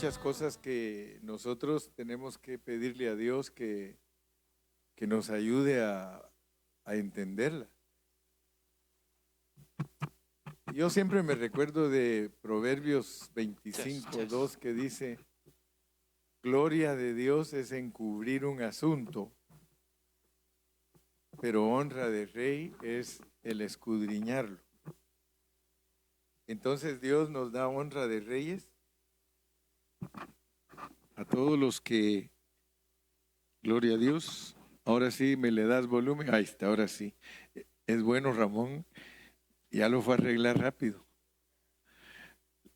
muchas cosas que nosotros tenemos que pedirle a Dios que nos ayude a entenderla. Yo siempre me recuerdo de Proverbios 25:2 que dice, gloria de Dios es encubrir un asunto, pero honra de rey es el escudriñarlo. Entonces Dios nos da honra de reyes a todos los que, gloria a Dios, ahora sí me le das volumen, ahí está, ahora sí. Es bueno, Ramón, ya lo fue a arreglar rápido.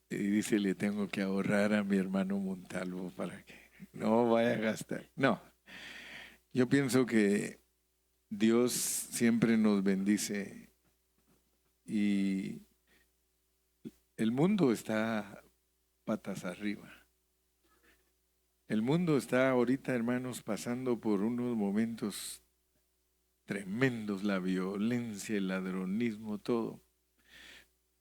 Y dice, le tengo que ahorrar a mi hermano Montalvo para que no vaya a gastar. No, yo pienso que Dios siempre nos bendice y el mundo está patas arriba. El mundo está ahorita, hermanos, pasando por unos momentos tremendos, la violencia, el ladronismo, todo.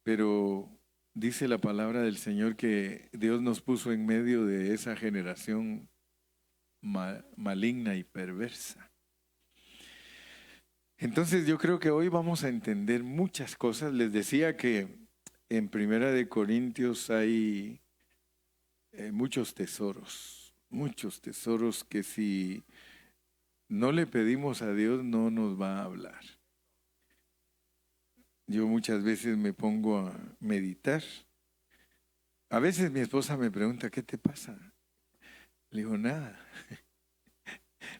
Pero dice la palabra del Señor que Dios nos puso en medio de esa generación maligna y perversa. Entonces yo creo que hoy vamos a entender muchas cosas. Les decía que en Primera de Corintios hay muchos tesoros que si no le pedimos a Dios no nos va a hablar. Yo muchas veces me pongo a meditar. A veces mi esposa me pregunta, ¿qué te pasa? Le digo, nada.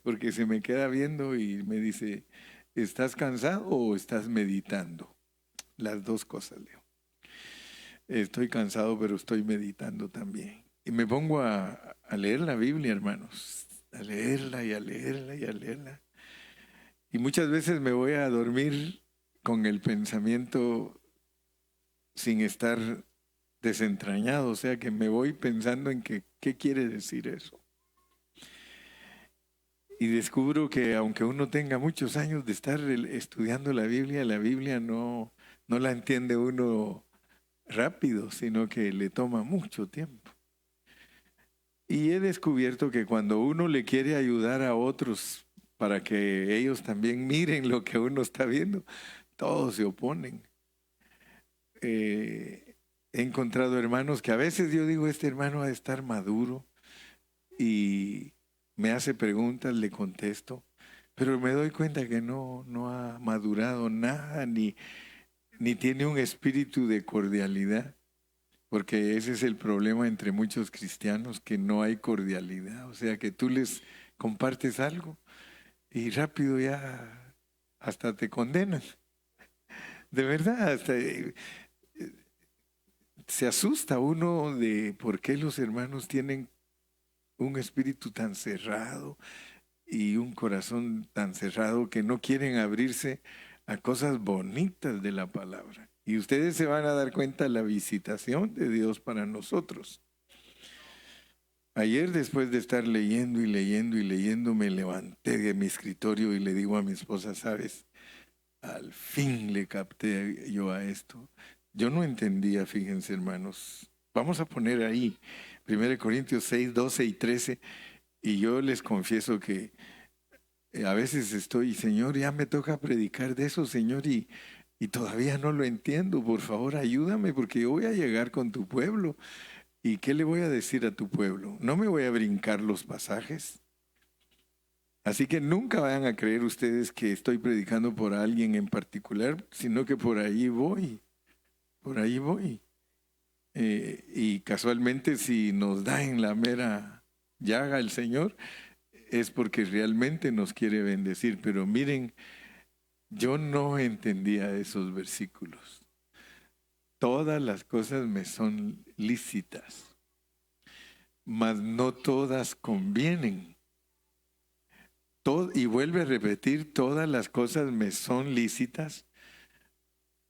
Porque se me queda viendo y me dice, ¿estás cansado o estás meditando? Las dos cosas, Leo. Estoy cansado, pero estoy meditando también. Y me pongo a leer la Biblia, hermanos. A leerla y a leerla y a leerla. Y muchas veces me voy a dormir con el pensamiento sin estar desentrañado. O sea que me voy pensando en que, ¿qué quiere decir eso? Y descubro que aunque uno tenga muchos años de estar estudiando la Biblia no la entiende uno rápido, sino que le toma mucho tiempo. Y he descubierto que cuando uno le quiere ayudar a otros para que ellos también miren lo que uno está viendo, todos se oponen. He encontrado hermanos que a veces yo digo, este hermano ha de estar maduro y me hace preguntas, le contesto, pero me doy cuenta que no ha madurado nada, ni tiene un espíritu de cordialidad, porque ese es el problema entre muchos cristianos, que no hay cordialidad, o sea que tú les compartes algo y rápido ya hasta te condenan, de verdad, hasta se asusta uno de por qué los hermanos tienen un espíritu tan cerrado y un corazón tan cerrado que no quieren abrirse a cosas bonitas de la palabra. Y ustedes se van a dar cuenta de la visitación de Dios para nosotros. Ayer, después de estar leyendo y leyendo y leyendo, me levanté de mi escritorio y le digo a mi esposa, ¿sabes? Al fin le capté yo a esto. Yo no entendía, fíjense hermanos. Vamos a poner ahí 1 Corintios 6, 12 y 13. Y yo les confieso que a veces estoy, Señor, ya me toca predicar de eso, Señor, y todavía no lo entiendo. Por favor, ayúdame porque yo voy a llegar con tu pueblo. ¿Y qué le voy a decir a tu pueblo? No me voy a brincar los pasajes. Así que nunca vayan a creer ustedes que estoy predicando por alguien en particular, sino que por ahí voy. Por ahí voy. Y casualmente si nos da en la mera llaga el Señor, es porque realmente nos quiere bendecir. Pero miren, yo no entendía esos versículos. Todas las cosas me son lícitas, mas no todas convienen. Y vuelve a repetir, todas las cosas me son lícitas,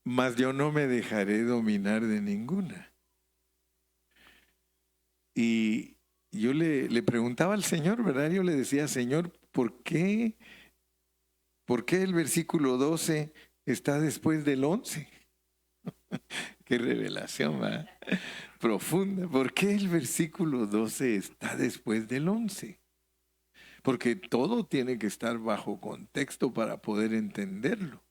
mas yo no me dejaré dominar de ninguna. Y yo le preguntaba al Señor, ¿verdad? Yo le decía, Señor, ¿por qué el versículo 12 está después del 11? Qué revelación, ¿verdad? profunda. ¿Por qué el versículo 12 está después del 11? Porque todo tiene que estar bajo contexto para poder entenderlo.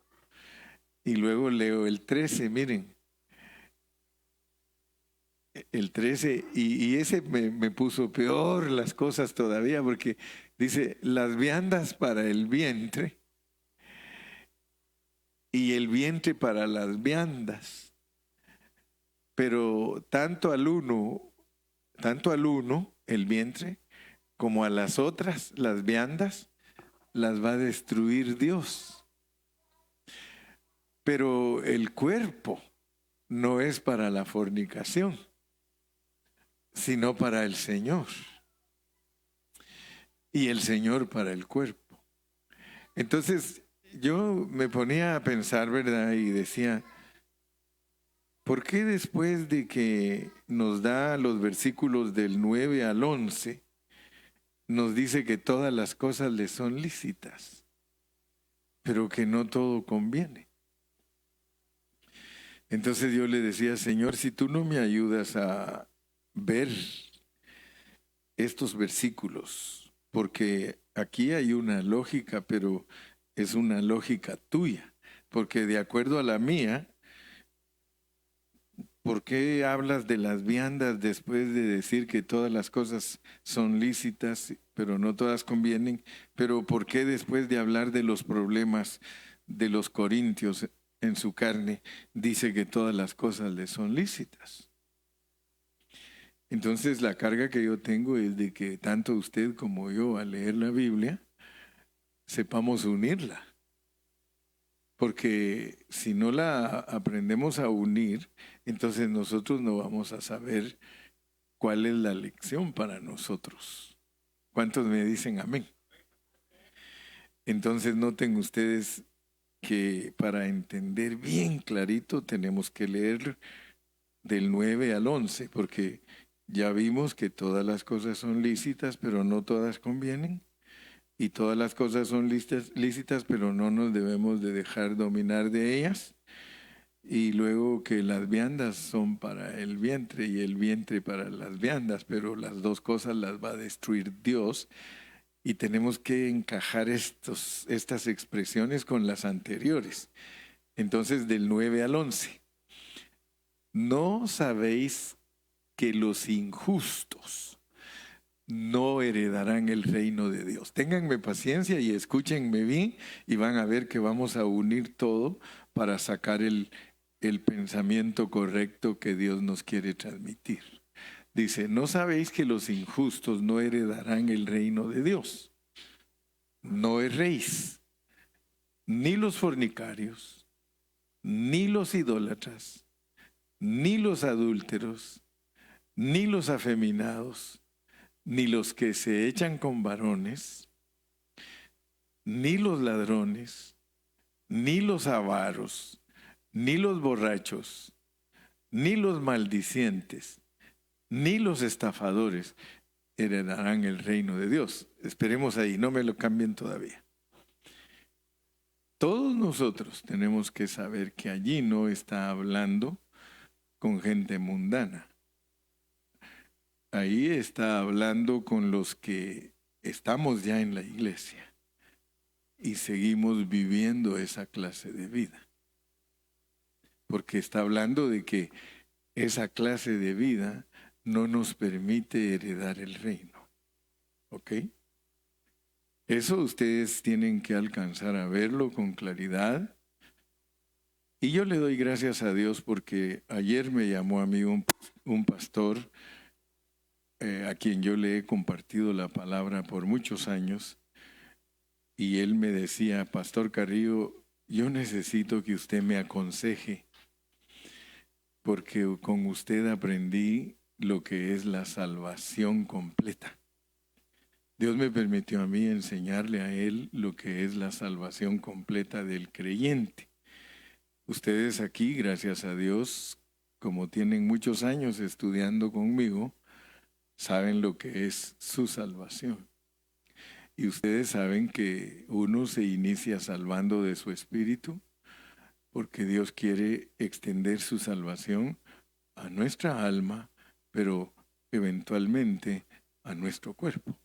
Y luego leo el 13, miren. El 13, y ese me puso peor las cosas todavía, porque dice, las viandas para el vientre y el vientre para las viandas. Pero tanto al uno, el vientre, como a las otras, las viandas, las va a destruir Dios. Pero el cuerpo no es para la fornicación, sino para el Señor. Y el Señor para el cuerpo. Entonces yo me ponía a pensar, ¿verdad? Y decía, ¿por qué después de que nos da los versículos del 9 al 11, nos dice que todas las cosas le son lícitas, pero que no todo conviene? Entonces yo le decía, Señor, si tú no me ayudas a ver estos versículos, porque aquí hay una lógica, pero es una lógica tuya, porque de acuerdo a la mía, ¿por qué hablas de las viandas después de decir que todas las cosas son lícitas, pero no todas convienen? Pero ¿por qué después de hablar de los problemas de los corintios en su carne, dice que todas las cosas le son lícitas? Entonces la carga que yo tengo es de que tanto usted como yo, al leer la Biblia, sepamos unirla. Porque si no la aprendemos a unir, entonces nosotros no vamos a saber cuál es la lección para nosotros. ¿Cuántos me dicen amén? Entonces noten ustedes que para entender bien clarito tenemos que leer del 9 al 11, porque ya vimos que todas las cosas son lícitas, pero no todas convienen. Y todas las cosas son lícitas, pero no nos debemos de dejar dominar de ellas. Y luego que las viandas son para el vientre y el vientre para las viandas, pero las dos cosas las va a destruir Dios. Y tenemos que encajar estas expresiones con las anteriores. Entonces, del 9 al 11. ¿No sabéis que los injustos no heredarán el reino de Dios? Ténganme paciencia y escúchenme bien, y van a ver que vamos a unir todo para sacar el pensamiento correcto que Dios nos quiere transmitir. Dice, ¿no sabéis que los injustos no heredarán el reino de Dios? No erréis, ni los fornicarios, ni los idólatras, ni los adúlteros, ni los afeminados, ni los que se echan con varones, ni los ladrones, ni los avaros, ni los borrachos, ni los maldicientes, ni los estafadores heredarán el reino de Dios. Esperemos ahí, no me lo cambien todavía. Todos nosotros tenemos que saber que allí no está hablando con gente mundana. Ahí está hablando con los que estamos ya en la iglesia y seguimos viviendo esa clase de vida. Porque está hablando de que esa clase de vida no nos permite heredar el reino. ¿Ok? Eso ustedes tienen que alcanzar a verlo con claridad. Y yo le doy gracias a Dios porque ayer me llamó a mí un pastor a quien yo le he compartido la palabra por muchos años, y él me decía, Pastor Carrillo, yo necesito que usted me aconseje, porque con usted aprendí lo que es la salvación completa. Dios me permitió a mí enseñarle a él lo que es la salvación completa del creyente. Ustedes aquí, gracias a Dios, como tienen muchos años estudiando conmigo, saben lo que es su salvación. Y ustedes saben que uno se inicia salvando de su espíritu, porque Dios quiere extender su salvación a nuestra alma, pero eventualmente a nuestro cuerpo.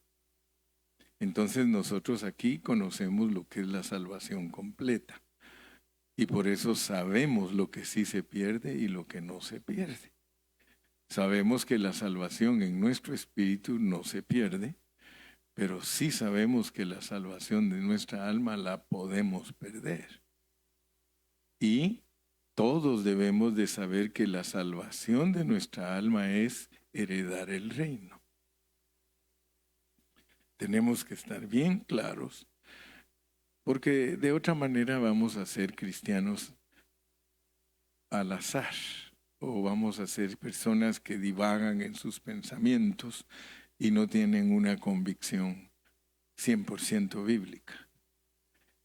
Entonces nosotros aquí conocemos lo que es la salvación completa. Y por eso sabemos lo que sí se pierde y lo que no se pierde. Sabemos que la salvación en nuestro espíritu no se pierde, pero sí sabemos que la salvación de nuestra alma la podemos perder. Y todos debemos de saber que la salvación de nuestra alma es heredar el reino. Tenemos que estar bien claros, porque de otra manera vamos a ser cristianos al azar, o vamos a ser personas que divagan en sus pensamientos y no tienen una convicción 100% bíblica.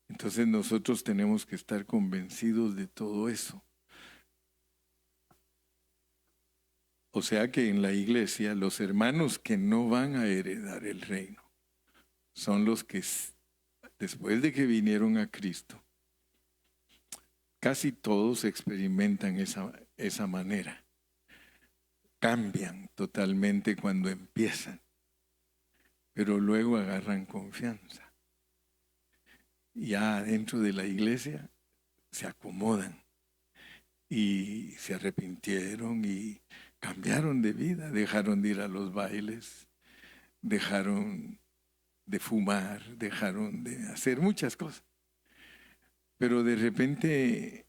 Entonces nosotros tenemos que estar convencidos de todo eso. O sea que en la iglesia los hermanos que no van a heredar el reino son los que después de que vinieron a Cristo, casi todos experimentan esa manera. Cambian totalmente cuando empiezan, pero luego agarran confianza. Ya dentro de la iglesia se acomodan y se arrepintieron y cambiaron de vida, dejaron de ir a los bailes, dejaron de fumar, dejaron de hacer muchas cosas. Pero de repente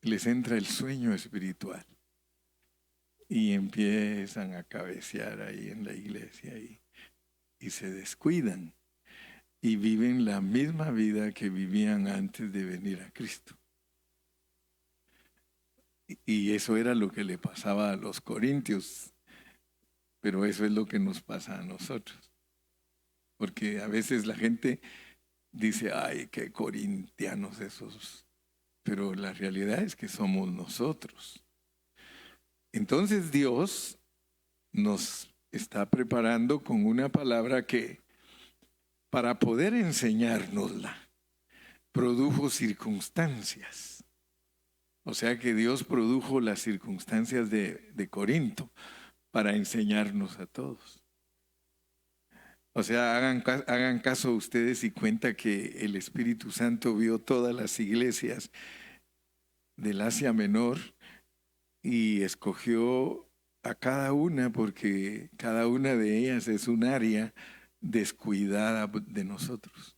les entra el sueño espiritual y empiezan a cabecear ahí en la iglesia y se descuidan y viven la misma vida que vivían antes de venir a Cristo. Y eso era lo que le pasaba a los corintios, pero eso es lo que nos pasa a nosotros. Porque a veces la gente dice, ay, qué corintianos esos, pero la realidad es que somos nosotros. Entonces Dios nos está preparando con una palabra que, para poder enseñárnosla, produjo circunstancias. O sea que Dios produjo las circunstancias de Corinto para enseñarnos a todos. O sea, hagan caso ustedes y cuenta que el Espíritu Santo vio todas las iglesias del Asia Menor y escogió a cada una porque cada una de ellas es un área descuidada de nosotros.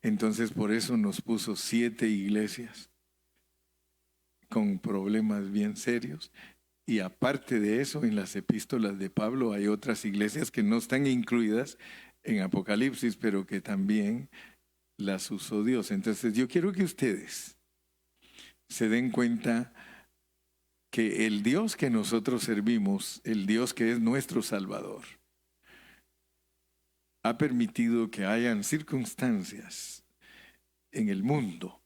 Entonces por eso nos puso 7 iglesias con problemas bien serios. Y aparte de eso, en las epístolas de Pablo hay otras iglesias que no están incluidas en Apocalipsis, pero que también las usó Dios. Entonces yo quiero que ustedes se den cuenta que el Dios que nosotros servimos, el Dios que es nuestro Salvador, ha permitido que hayan circunstancias en el mundo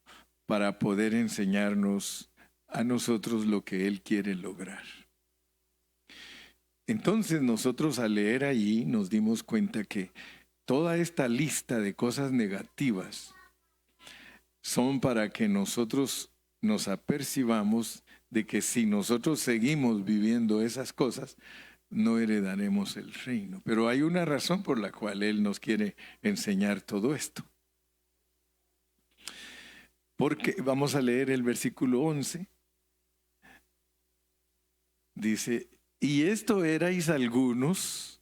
para poder enseñarnos a nosotros lo que Él quiere lograr. Entonces nosotros al leer allí nos dimos cuenta que toda esta lista de cosas negativas son para que nosotros nos apercibamos de que si nosotros seguimos viviendo esas cosas, no heredaremos el reino. Pero hay una razón por la cual Él nos quiere enseñar todo esto. Porque vamos a leer el versículo 11. Dice, y esto erais algunos,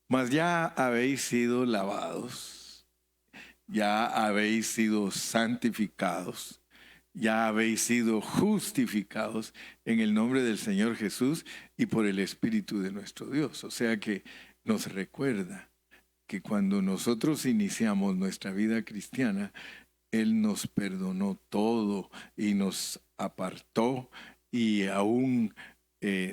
mas ya habéis sido lavados, ya habéis sido santificados, ya habéis sido justificados en el nombre del Señor Jesús y por el Espíritu de nuestro Dios. O sea que nos recuerda que cuando nosotros iniciamos nuestra vida cristiana, Él nos perdonó todo y nos apartó y aún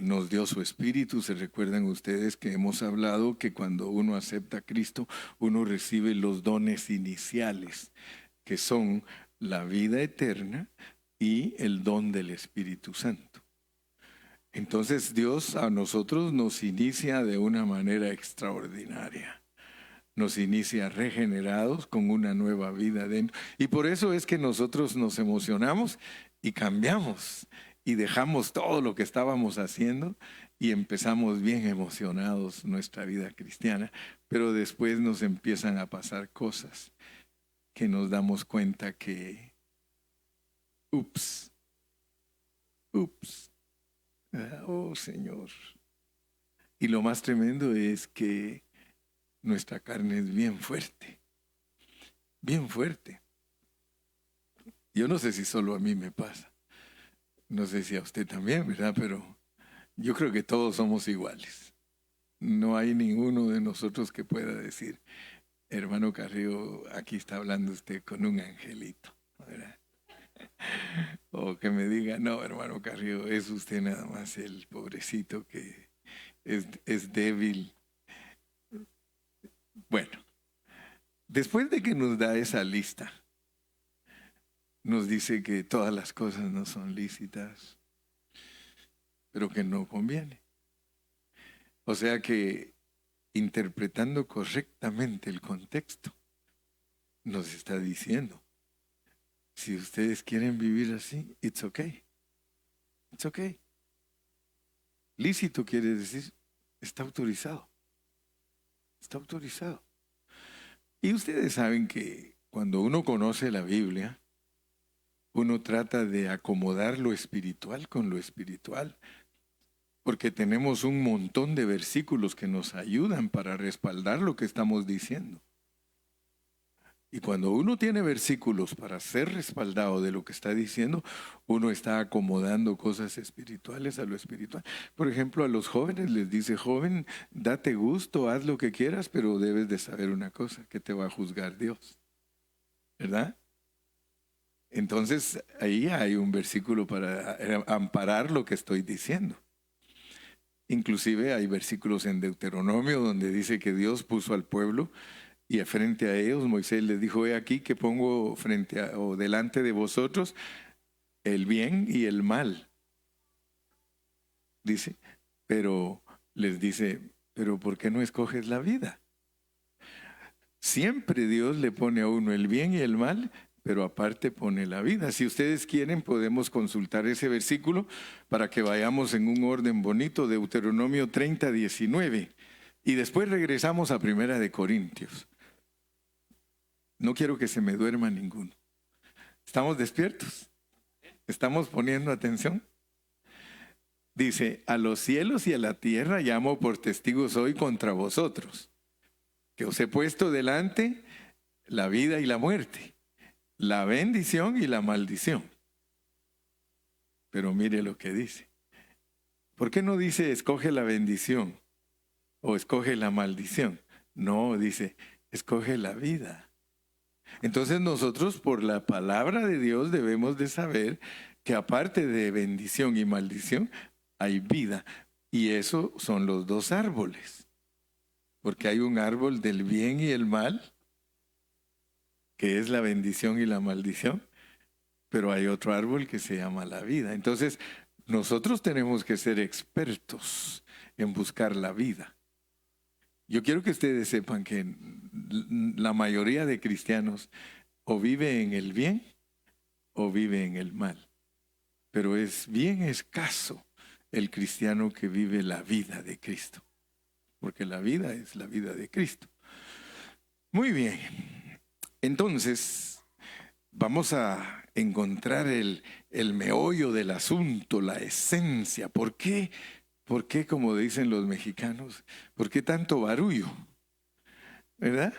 nos dio su Espíritu. Se recuerdan ustedes que hemos hablado que cuando uno acepta a Cristo, uno recibe los dones iniciales, que son la vida eterna y el don del Espíritu Santo. Entonces Dios a nosotros nos inicia de una manera extraordinaria. Nos inicia regenerados con una nueva vida dentro. Y por eso es que nosotros nos emocionamos y cambiamos. y dejamos todo lo que estábamos haciendo y empezamos bien emocionados nuestra vida cristiana, pero después nos empiezan a pasar cosas que nos damos cuenta que, ups, oh Señor. Y lo más tremendo es que nuestra carne es bien fuerte, bien fuerte. Yo no sé si solo a mí me pasa, no sé si a usted también, ¿verdad? Pero yo creo que todos somos iguales. No hay ninguno de nosotros que pueda decir, hermano Carrillo, aquí está hablando usted con un angelito, ¿verdad? O que me diga, no, hermano Carrillo, es usted nada más el pobrecito que es débil. Bueno, después de que nos da esa lista, nos dice que todas las cosas no son lícitas, pero que no conviene. O sea que interpretando correctamente el contexto, nos está diciendo, si ustedes quieren vivir así, it's okay. It's okay. Lícito quiere decir, está autorizado. Está autorizado. Y ustedes saben que cuando uno conoce la Biblia, uno trata de acomodar lo espiritual con lo espiritual, porque tenemos un montón de versículos que nos ayudan para respaldar lo que estamos diciendo. Y cuando uno tiene versículos para ser respaldado de lo que está diciendo, uno está acomodando cosas espirituales a lo espiritual. Por ejemplo, a los jóvenes les dice, joven, date gusto, haz lo que quieras, pero debes de saber una cosa, que te va a juzgar Dios. ¿Verdad? Entonces, ahí hay un versículo para amparar lo que estoy diciendo. Inclusive hay versículos en Deuteronomio donde dice que Dios puso al pueblo y frente a ellos Moisés les dijo, he aquí que pongo frente o delante de vosotros el bien y el mal. Dice, pero les dice, pero ¿por qué no escoges la vida? Siempre Dios le pone a uno el bien y el mal, pero aparte pone la vida. Si ustedes quieren, podemos consultar ese versículo para que vayamos en un orden bonito, Deuteronomio 30, 19. Y después regresamos a Primera de Corintios. No quiero que se me duerma ninguno. ¿Estamos despiertos? ¿Estamos poniendo atención? Dice, a los cielos y a la tierra llamo por testigos hoy contra vosotros, que os he puesto delante la vida y la muerte, la bendición y la maldición. Pero mire lo que dice. ¿Por qué no dice escoge la bendición o escoge la maldición? No, dice escoge la vida. Entonces nosotros por la palabra de Dios debemos de saber que aparte de bendición y maldición hay vida. Y eso son los dos árboles. Porque hay un árbol del bien y el mal, que es la bendición y la maldición, pero hay otro árbol que se llama la vida. Entonces, nosotros tenemos que ser expertos en buscar la vida. Yo quiero que ustedes sepan que la mayoría de cristianos o vive en el bien o vive en el mal. Pero es bien escaso el cristiano que vive la vida de Cristo. Porque la vida es la vida de Cristo. Muy bien. Entonces, vamos a encontrar el meollo del asunto, la esencia. ¿Por qué? ¿Por qué, como dicen los mexicanos, por qué tanto barullo? ¿Verdad?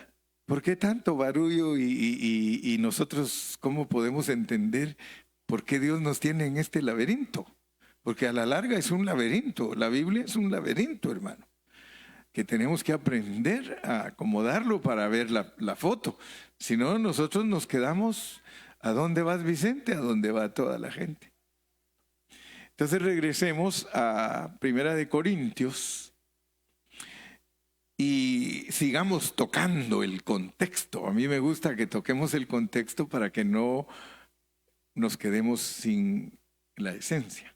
¿Por qué tanto barullo y nosotros cómo podemos entender por qué Dios nos tiene en este laberinto? Porque a la larga es un laberinto, la Biblia es un laberinto, hermano, que tenemos que aprender a acomodarlo para ver la foto. Si no, nosotros nos quedamos, ¿a dónde vas, Vicente? ¿A dónde va toda la gente? Entonces regresemos a Primera de Corintios y sigamos tocando el contexto. A mí me gusta que toquemos el contexto para que no nos quedemos sin la esencia.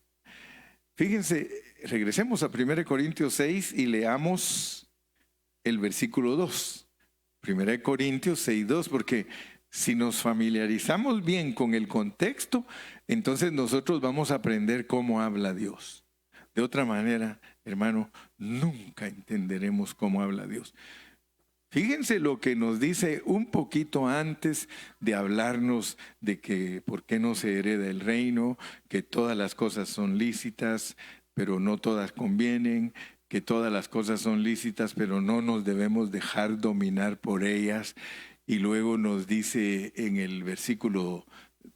Fíjense, regresemos a 1 Corintios 6 y leamos el versículo 2. 1 Corintios 6, 2, porque Si nos familiarizamos bien con el contexto, entonces nosotros vamos a aprender cómo habla Dios. De otra manera, hermano, nunca entenderemos cómo habla Dios. Fíjense lo que nos dice un poquito antes de hablarnos de que por qué no se hereda el reino, que todas las cosas son lícitas, pero no todas convienen, que todas las cosas son lícitas, pero no nos debemos dejar dominar por ellas. Y luego nos dice en el versículo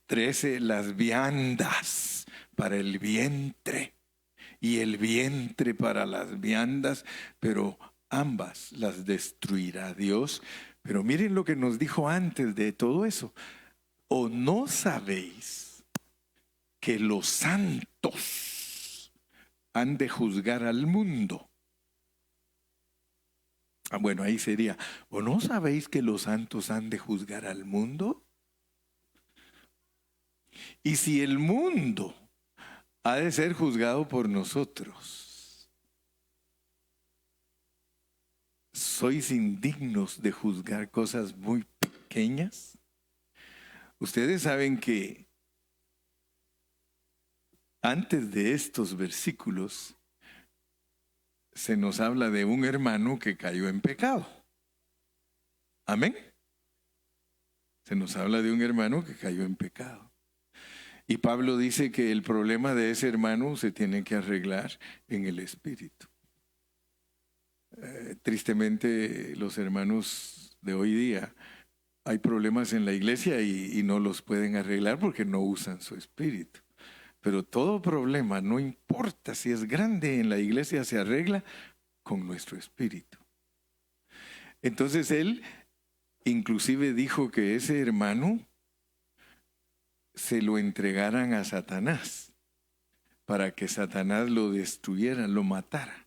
13, las viandas para el vientre y el vientre para las viandas, pero ambas las destruirá Dios. Pero miren lo que nos dijo antes de todo eso. ¿O no sabéis que los santos han de juzgar al mundo? Bueno, ahí sería, ¿o no sabéis que los santos han de juzgar al mundo? Y si el mundo ha de ser juzgado por nosotros, ¿sois indignos de juzgar cosas muy pequeñas? Ustedes saben que antes de estos versículos se nos habla de un hermano que cayó en pecado. Amén. Se nos habla de un hermano que cayó en pecado. Y Pablo dice que el problema de ese hermano se tiene que arreglar en el espíritu. Tristemente, los hermanos de hoy día, hay problemas en la iglesia y no los pueden arreglar porque no usan su espíritu. Pero todo problema, no importa si es grande en la iglesia, se arregla con nuestro espíritu. Entonces él inclusive dijo que ese hermano se lo entregaran a Satanás para que Satanás lo destruyera, lo matara.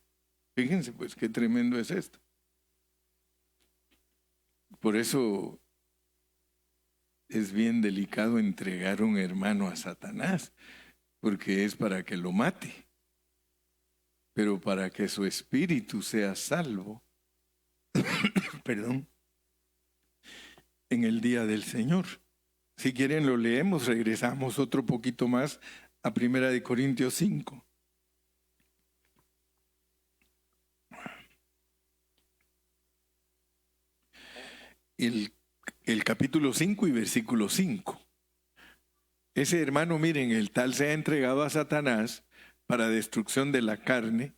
Fíjense pues qué tremendo es esto. Por eso es bien delicado entregar un hermano a Satanás, porque es para que lo mate. Pero para que su espíritu sea salvo, perdón, en el día del Señor. Si quieren lo leemos, regresamos otro poquito más a 1 Corintios 5. El capítulo 5 y versículo 5. Ese hermano, miren, el tal se ha entregado a Satanás para destrucción de la carne,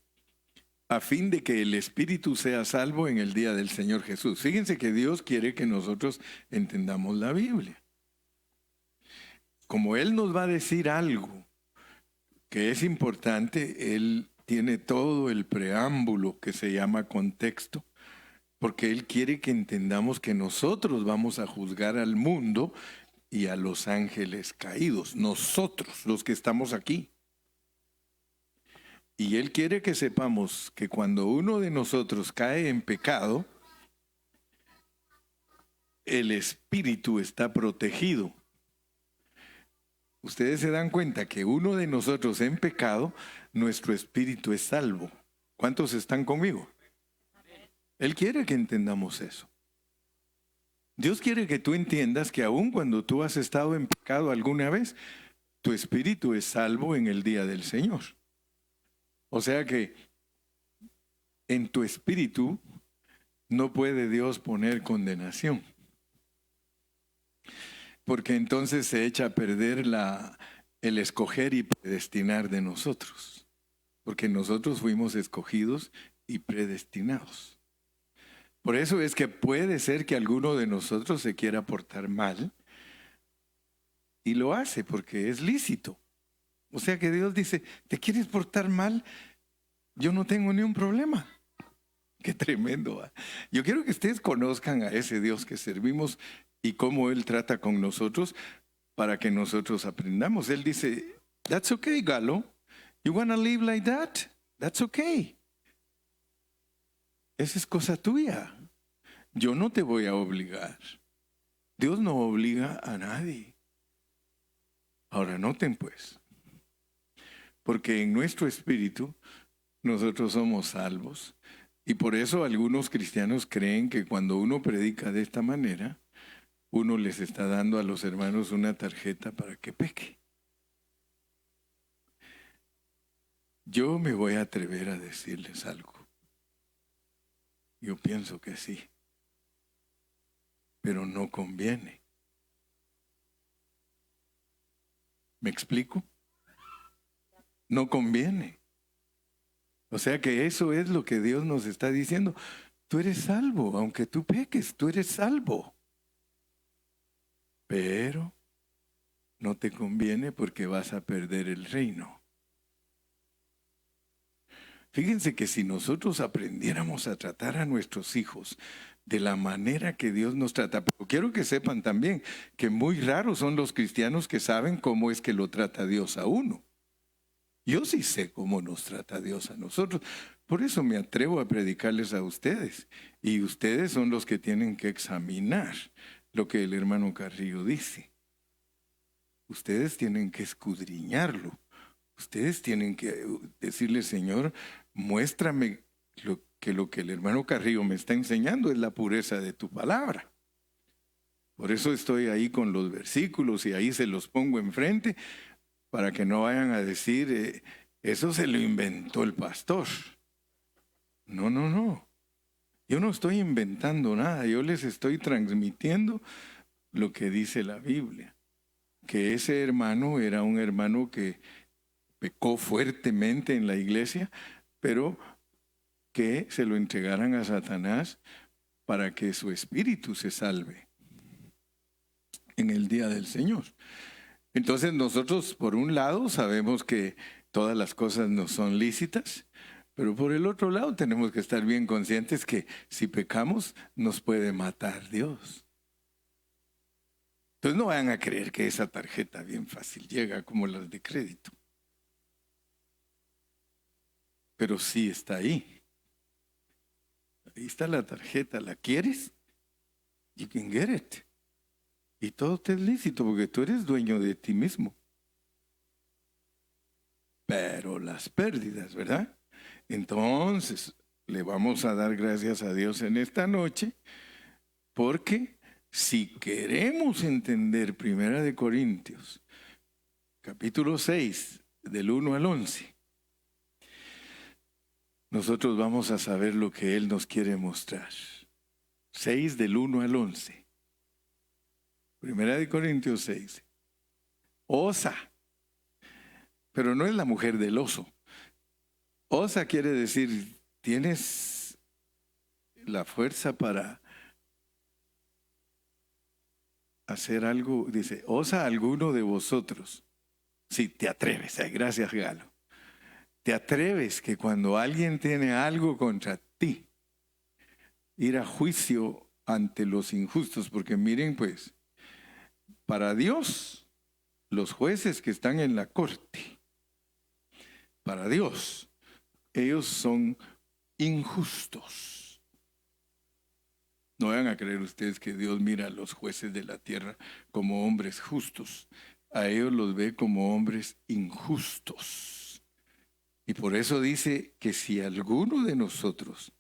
a fin de que el espíritu sea salvo en el día del Señor Jesús. Fíjense que Dios quiere que nosotros entendamos la Biblia. Como Él nos va a decir algo que es importante, Él tiene todo el preámbulo que se llama contexto, porque Él quiere que entendamos que nosotros vamos a juzgar al mundo y a los ángeles caídos, nosotros, los que estamos aquí. Y Él quiere que sepamos que cuando uno de nosotros cae en pecado, el espíritu está protegido. Ustedes se dan cuenta que uno de nosotros en pecado, nuestro espíritu es salvo. ¿Cuántos están conmigo? Él quiere que entendamos eso. Dios quiere que tú entiendas que aun cuando tú has estado en pecado alguna vez, tu espíritu es salvo en el día del Señor. O sea que en tu espíritu no puede Dios poner condenación. Porque entonces se echa a perder el escoger y predestinar de nosotros. Porque nosotros fuimos escogidos y predestinados. Por eso es que puede ser que alguno de nosotros se quiera portar mal y lo hace porque es lícito. O sea que Dios dice, ¿te quieres portar mal? Yo no tengo ni un problema. Qué tremendo. ¿Eh? Yo quiero que ustedes conozcan a ese Dios que servimos y cómo Él trata con nosotros para que nosotros aprendamos. Él dice, that's okay, Galo. You wanna live like that? That's okay. Esa es cosa tuya. Yo no te voy a obligar. Dios no obliga a nadie. Ahora noten pues, porque en nuestro espíritu nosotros somos salvos y por eso algunos cristianos creen que cuando uno predica de esta manera, uno les está dando a los hermanos una tarjeta para que peque. Yo me voy a atrever a decirles algo. Yo pienso que sí, pero no conviene. ¿Me explico? No conviene. O sea que eso es lo que Dios nos está diciendo. Tú eres salvo, aunque tú peques, tú eres salvo. Pero no te conviene porque vas a perder el reino. Fíjense que si nosotros aprendiéramos a tratar a nuestros hijos de la manera que Dios nos trata, pero quiero que sepan también que muy raros son los cristianos que saben cómo es que lo trata Dios a uno. Yo sí sé cómo nos trata Dios a nosotros. Por eso me atrevo a predicarles a ustedes. Y ustedes son los que tienen que examinar lo que el hermano Carrillo dice. Ustedes tienen que escudriñarlo. Ustedes tienen que decirle, Señor, muéstrame lo que el hermano Carrillo me está enseñando es la pureza de tu palabra. Por eso estoy ahí con los versículos y ahí se los pongo enfrente para que no vayan a decir, eso se lo inventó el pastor. No, no, no. Yo no estoy inventando nada, yo les estoy transmitiendo lo que dice la Biblia. Que ese hermano era un hermano que pecó fuertemente en la iglesia, pero que se lo entregaran a Satanás para que su espíritu se salve en el día del Señor. Entonces nosotros, por un lado, sabemos que todas las cosas no son lícitas, pero por el otro lado tenemos que estar bien conscientes que si pecamos nos puede matar Dios. Entonces no vayan a creer que esa tarjeta bien fácil llega como las de crédito. Pero sí está ahí. Ahí está la tarjeta. ¿La quieres? You can get it. Y todo te es lícito porque tú eres dueño de ti mismo. Pero las pérdidas, ¿verdad? Entonces, le vamos a dar gracias a Dios en esta noche porque si queremos entender 1 Corintios, capítulo 6, del 1 al 11, nosotros vamos a saber lo que Él nos quiere mostrar. 6 del 1 al 11. 1 Corintios 6. Osa. Pero no es la mujer del oso. Osa quiere decir, tienes la fuerza para hacer algo. Dice, osa alguno de vosotros. Si te atreves. Gracias, Galo. Te atreves que cuando alguien tiene algo contra ti, ir a juicio ante los injustos, porque miren pues, para Dios, los jueces que están en la corte, para Dios, ellos son injustos. No vayan a creer ustedes que Dios mira a los jueces de la tierra como hombres justos. A ellos los ve como hombres injustos. Y por eso dice que si alguno de nosotros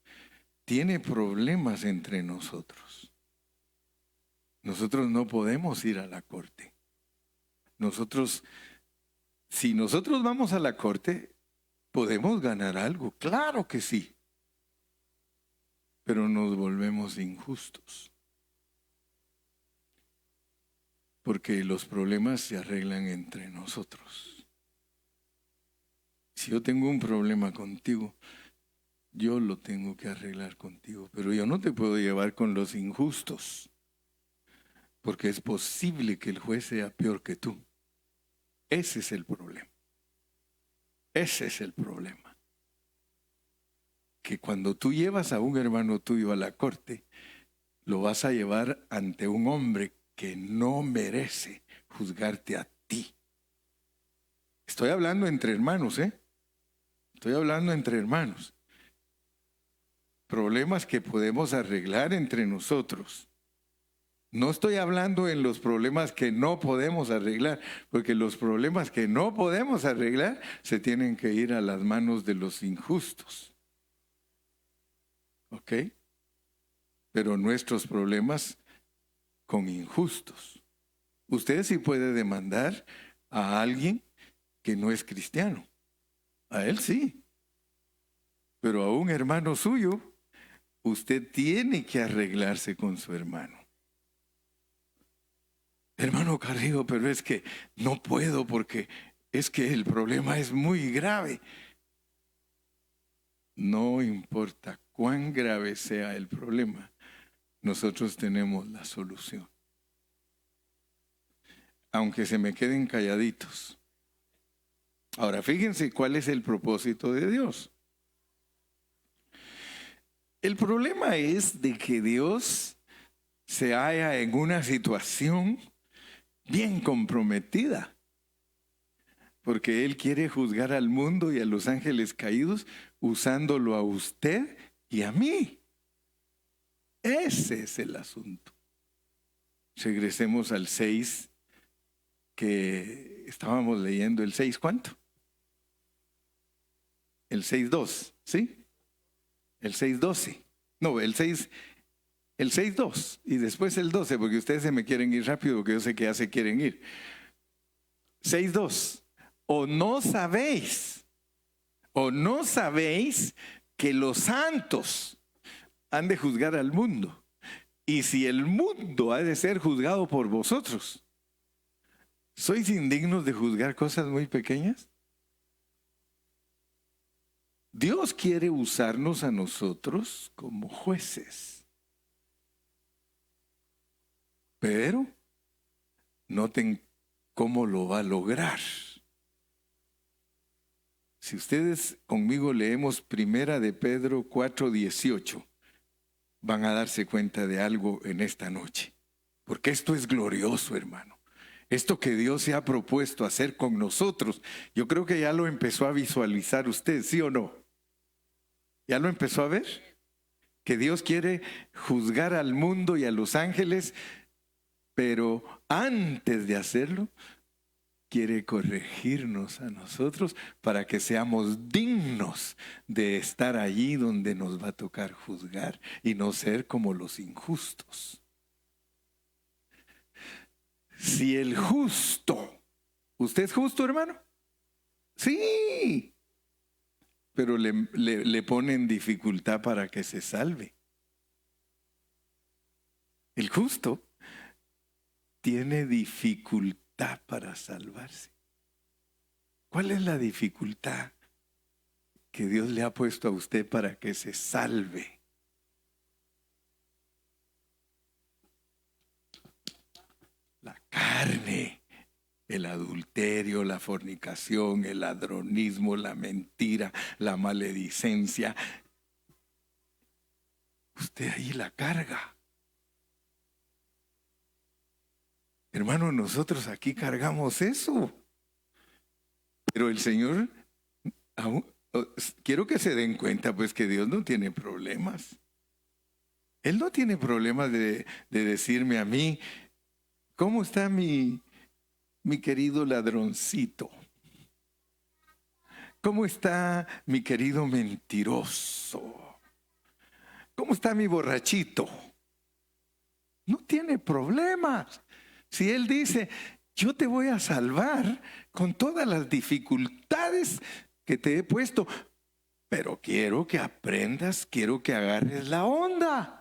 tiene problemas entre nosotros, nosotros no podemos ir a la corte. Si nosotros vamos a la corte, podemos ganar algo, claro que sí, pero nos volvemos injustos. Porque los problemas se arreglan entre nosotros. Si yo tengo un problema contigo, yo lo tengo que arreglar contigo, pero yo no te puedo llevar con los injustos, porque es posible que el juez sea peor que tú. Ese es el problema. Ese es el problema. Que cuando tú llevas a un hermano tuyo a la corte, lo vas a llevar ante un hombre que no merece juzgarte a ti. Estoy hablando entre hermanos, Estoy hablando entre hermanos. Problemas que podemos arreglar entre nosotros. No estoy hablando en los problemas que no podemos arreglar, porque los problemas que no podemos arreglar se tienen que ir a las manos de los injustos. ¿Ok? Pero nuestros problemas con injustos. Usted sí puede demandar a alguien que no es cristiano. A él sí. Pero a un hermano suyo, usted tiene que arreglarse con su hermano. Hermano Carrillo, pero es que no puedo porque es que el problema es muy grave. No importa cuán grave sea el problema, nosotros tenemos la solución. Aunque se me queden calladitos. Ahora, fíjense cuál es el propósito de Dios. El problema es de que Dios se halla en una situación bien comprometida, porque Él quiere juzgar al mundo y a los ángeles caídos usándolo a usted y a mí. Ese es el asunto. Regresemos al 6 que estábamos leyendo. ¿El 6 cuánto? El 6:2, ¿sí? El 6:12. No, el 6:2 y después el 12, porque ustedes se me quieren ir rápido, porque yo sé que ya se quieren ir. 6:2. ¿O no sabéis que los santos han de juzgar al mundo? Y si el mundo ha de ser juzgado por vosotros, ¿sois indignos de juzgar cosas muy pequeñas? Dios quiere usarnos a nosotros como jueces. Pero noten cómo lo va a lograr. Si ustedes conmigo leemos 1 de Pedro 4:18, van a darse cuenta de algo en esta noche. Porque esto es glorioso, hermano. Esto que Dios se ha propuesto hacer con nosotros, yo creo que ya lo empezó a visualizar usted, ¿sí o no? ¿Ya lo empezó a ver? Que Dios quiere juzgar al mundo y a los ángeles, pero antes de hacerlo, quiere corregirnos a nosotros para que seamos dignos de estar allí donde nos va a tocar juzgar y no ser como los injustos. Si el justo, ¿usted es justo, hermano? Sí, pero le ponen dificultad para que se salve. El justo tiene dificultad para salvarse. ¿Cuál es la dificultad que Dios le ha puesto a usted para que se salve? La carne, el adulterio, la fornicación, el ladronismo, la mentira, la maledicencia. Usted ahí la carga. Hermano, nosotros aquí cargamos eso. Pero el Señor, quiero que se den cuenta pues que Dios no tiene problemas. Él no tiene problemas de decirme a mí, ¿cómo está mi querido ladroncito? ¿Cómo está mi querido mentiroso? ¿Cómo está mi borrachito? No tiene problemas. Si Él dice, yo te voy a salvar con todas las dificultades que te he puesto, pero quiero que aprendas, quiero que agarres la onda.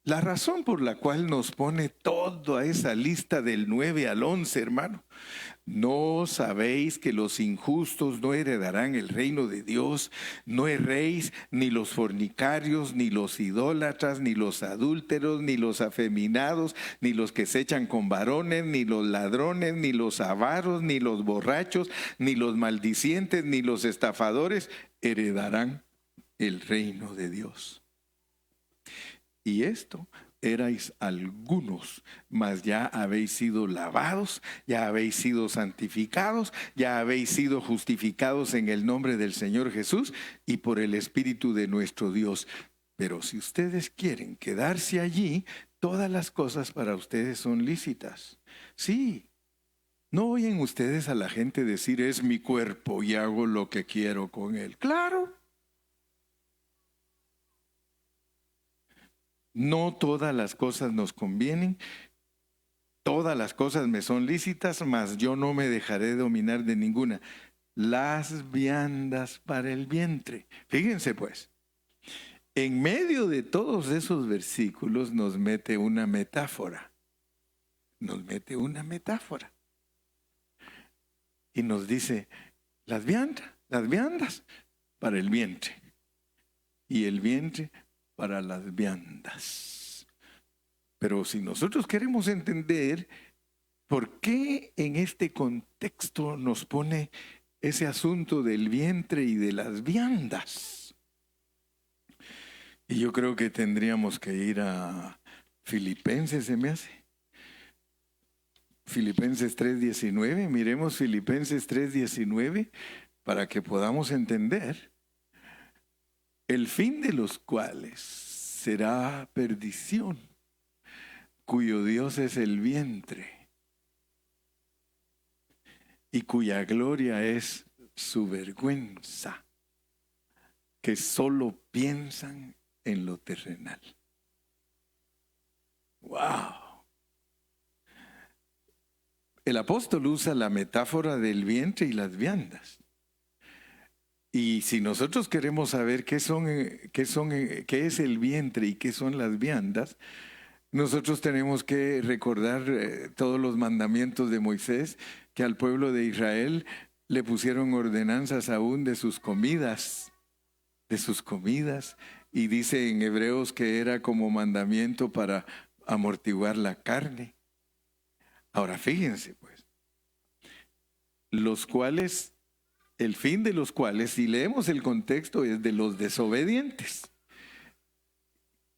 La razón por la cual nos pone toda esa lista del 9 al 11, hermano. ¿No sabéis que los injustos no heredarán el reino de Dios? No erréis, ni los fornicarios, ni los idólatras, ni los adúlteros, ni los afeminados, ni los que se echan con varones, ni los ladrones, ni los avaros, ni los borrachos, ni los maldicientes, ni los estafadores heredarán el reino de Dios. Y esto erais algunos, mas ya habéis sido lavados, ya habéis sido santificados, ya habéis sido justificados en el nombre del Señor Jesús y por el Espíritu de nuestro Dios. Pero si ustedes quieren quedarse allí, todas las cosas para ustedes son lícitas. Sí. ¿No oyen ustedes a la gente decir, es mi cuerpo y hago lo que quiero con él? Claro. No todas las cosas nos convienen, todas las cosas me son lícitas, mas yo no me dejaré dominar de ninguna. Las viandas para el vientre. Fíjense pues, en medio de todos esos versículos nos mete una metáfora. Nos mete una metáfora. Y nos dice, las viandas para el vientre. Y el vientre para las viandas. Pero si nosotros queremos entender por qué en este contexto nos pone ese asunto del vientre y de las viandas, y yo creo que tendríamos que ir a Filipenses, se me hace. Filipenses 3:19, miremos Filipenses 3:19 para que podamos entender el fin de los cuales será perdición, cuyo Dios es el vientre y cuya gloria es su vergüenza, que solo piensan en lo terrenal. ¡Wow! El apóstol usa la metáfora del vientre y las viandas. Y si nosotros queremos saber qué es el vientre y qué son las viandas, nosotros tenemos que recordar todos los mandamientos de Moisés, que al pueblo de Israel le pusieron ordenanzas aún de sus comidas, y dice en Hebreos que era como mandamiento para amortiguar la carne. Ahora fíjense pues, los cuales, el fin de los cuales, si leemos el contexto, es de los desobedientes.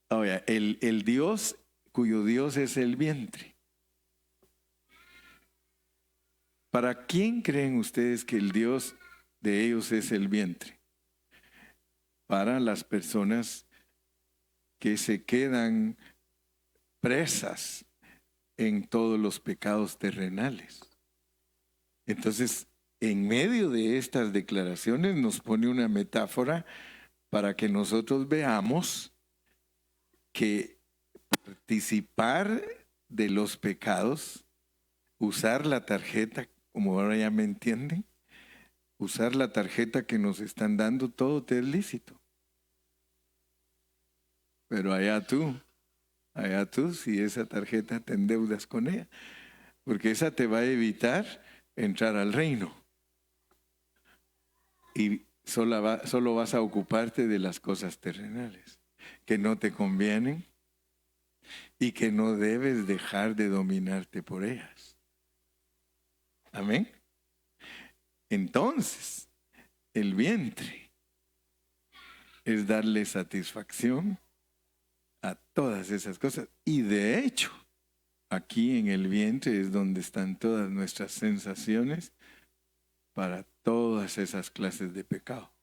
Ahora, el Dios cuyo Dios es el vientre. ¿Para quién creen ustedes que el Dios de ellos es el vientre? Para las personas que se quedan presas en todos los pecados terrenales. Entonces, en medio de estas declaraciones nos pone una metáfora para que nosotros veamos que participar de los pecados, usar la tarjeta, como ahora ya me entienden, usar la tarjeta que nos están dando, todo te es lícito. Pero allá tú, si esa tarjeta te endeudas con ella, porque esa te va a evitar entrar al reino. Y solo vas a ocuparte de las cosas terrenales, que no te convienen y que no debes dejar de dominarte por ellas. Amén. Entonces, el vientre es darle satisfacción a todas esas cosas. Y de hecho, aquí en el vientre es donde están todas nuestras sensaciones para todas esas clases de pecado.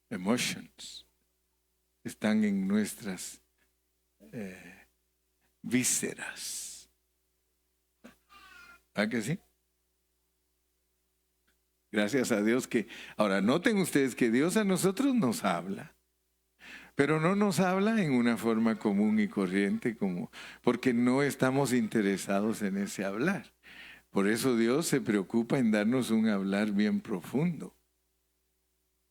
Emotions están en nuestras vísceras. ¿Ah que sí? Gracias a Dios que... Ahora, noten ustedes que Dios a nosotros nos habla, pero no nos habla en una forma común y corriente, porque no estamos interesados en ese hablar. Por eso Dios se preocupa en darnos un hablar bien profundo.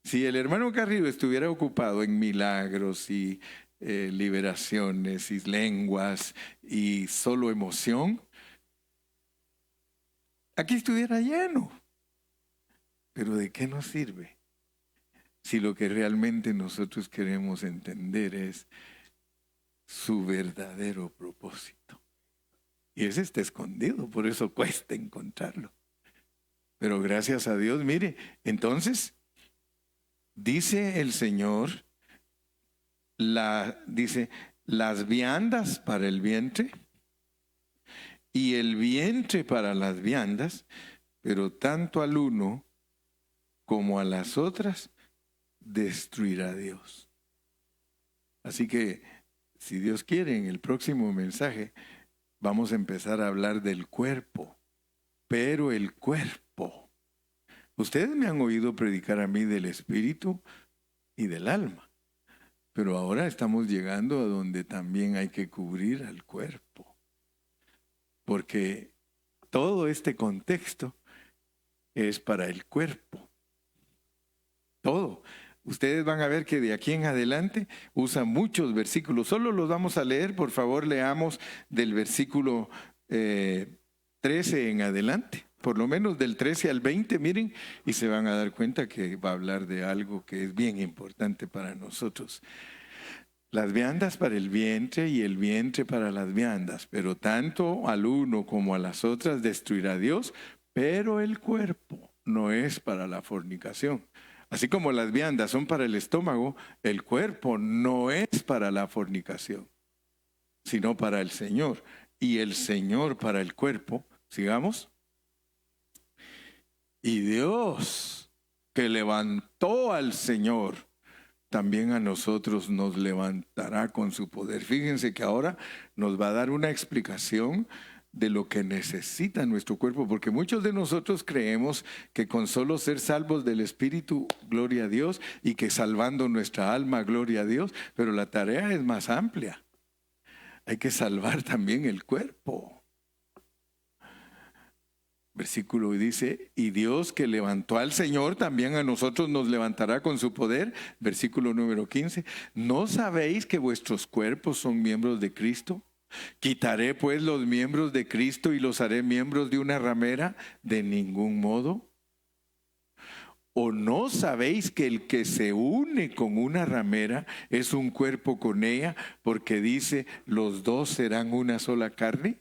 Si el hermano Carrillo estuviera ocupado en milagros y liberaciones y lenguas y solo emoción, aquí estuviera lleno. Pero ¿de qué nos sirve si lo que realmente nosotros queremos entender es su verdadero propósito? Y ese está escondido, por eso cuesta encontrarlo. Pero gracias a Dios, mire, entonces dice el Señor, dice, las viandas para el vientre y el vientre para las viandas, pero tanto al uno como a las otras destruirá Dios. Así que, si Dios quiere, en el próximo mensaje vamos a empezar a hablar del cuerpo, pero el cuerpo. Ustedes me han oído predicar a mí del espíritu y del alma, Pero ahora estamos llegando a donde también hay que cubrir al cuerpo. Porque todo este contexto es para el cuerpo. Todo. Ustedes van a ver que de aquí en adelante usa muchos versículos. Solo los vamos a leer. Por favor, leamos del versículo 13 en adelante. Por lo menos del 13 al 20, miren, y se van a dar cuenta que va a hablar de algo que es bien importante para nosotros. Las viandas para el vientre y el vientre para las viandas, pero tanto al uno como a las otras destruirá Dios, pero el cuerpo no es para la fornicación. Así como las viandas son para el estómago, el cuerpo no es para la fornicación, sino para el Señor. Y el Señor para el cuerpo, sigamos. Y Dios, que levantó al Señor, también a nosotros nos levantará con su poder. Fíjense que ahora nos va a dar una explicación de lo que necesita nuestro cuerpo, porque muchos de nosotros creemos que con solo ser salvos del Espíritu, gloria a Dios, y que salvando nuestra alma, gloria a Dios, pero la tarea es más amplia. Hay que salvar también el cuerpo. Versículo dice, y Dios que levantó al Señor, también a nosotros nos levantará con su poder. Versículo número 15, ¿no sabéis que vuestros cuerpos son miembros de Cristo? ¿Quitaré pues los miembros de Cristo y los haré miembros de una ramera? De ningún modo. ¿O no sabéis que el que se une con una ramera es un cuerpo con ella? Porque dice, los dos serán una sola carne.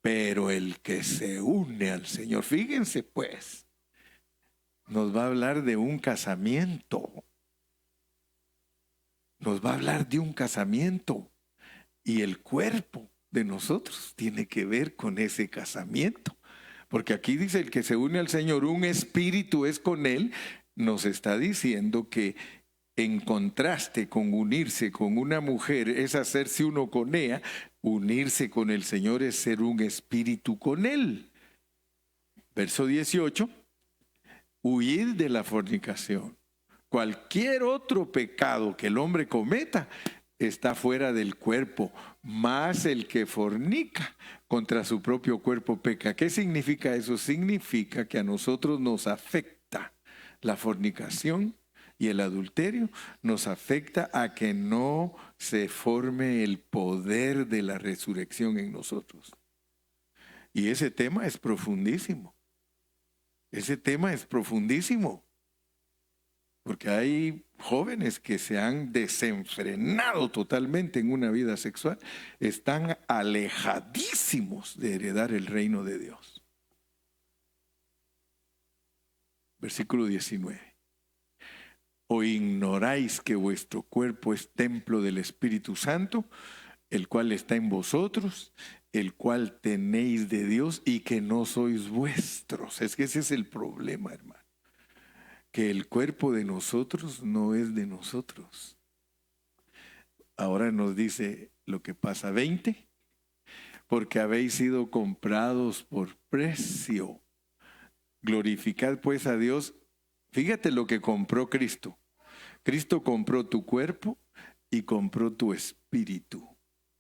Pero el que se une al Señor, fíjense pues, nos va a hablar de un casamiento. Nos va a hablar de un casamiento. Y el cuerpo de nosotros tiene que ver con ese casamiento. Porque aquí dice el que se une al Señor, un espíritu es con Él. Nos está diciendo que en contraste con unirse con una mujer es hacerse uno con ella, unirse con el Señor es ser un espíritu con Él. Verso 18, huid de la fornicación. Cualquier otro pecado que el hombre cometa está fuera del cuerpo, más el que fornica contra su propio cuerpo peca. ¿Qué significa eso? Significa que a nosotros nos afecta la fornicación y el adulterio, nos afecta a que no se forme el poder de la resurrección en nosotros. Y ese tema es profundísimo. Ese tema es profundísimo. Porque hay jóvenes que se han desenfrenado totalmente en una vida sexual, están alejadísimos de heredar el reino de Dios. Versículo 19. ¿O ignoráis que vuestro cuerpo es templo del Espíritu Santo, el cual está en vosotros, el cual tenéis de Dios y que no sois vuestros? Es que ese es el problema, hermano. Que el cuerpo de nosotros no es de nosotros. Ahora nos dice lo que pasa 20, porque habéis sido comprados por precio. Glorificad pues a Dios. Fíjate lo que compró Cristo. Cristo compró tu cuerpo y compró tu espíritu.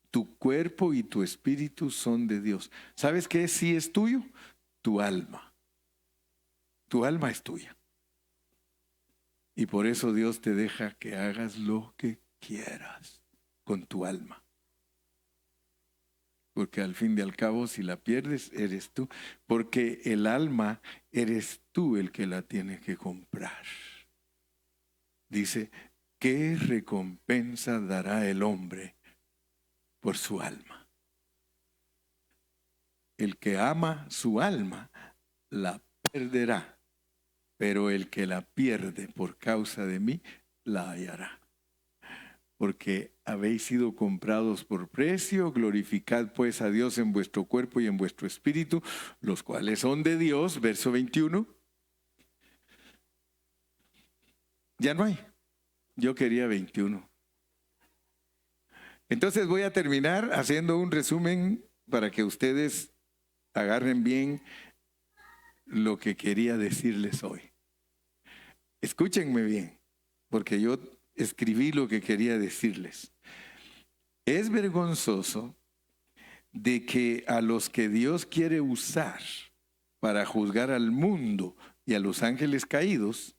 Tu cuerpo y tu espíritu son de Dios. ¿Sabes qué sí es tuyo? Tu alma. Tu alma es tuya. Y por eso Dios te deja que hagas lo que quieras con tu alma. Porque al fin y al cabo, si la pierdes, eres tú. Porque el alma, eres tú el que la tiene que comprar. Dice, ¿qué recompensa dará el hombre por su alma? El que ama su alma, la perderá. Pero el que la pierde por causa de mí, la hallará. Porque habéis sido comprados por precio, glorificad pues a Dios en vuestro cuerpo y en vuestro espíritu, los cuales son de Dios. Verso 21. Ya no hay. Yo quería 21. Entonces voy a terminar haciendo un resumen para que ustedes agarren bien lo que quería decirles hoy. Escúchenme bien, porque yo escribí lo que quería decirles. Es vergonzoso de que a los que Dios quiere usar para juzgar al mundo y a los ángeles caídos,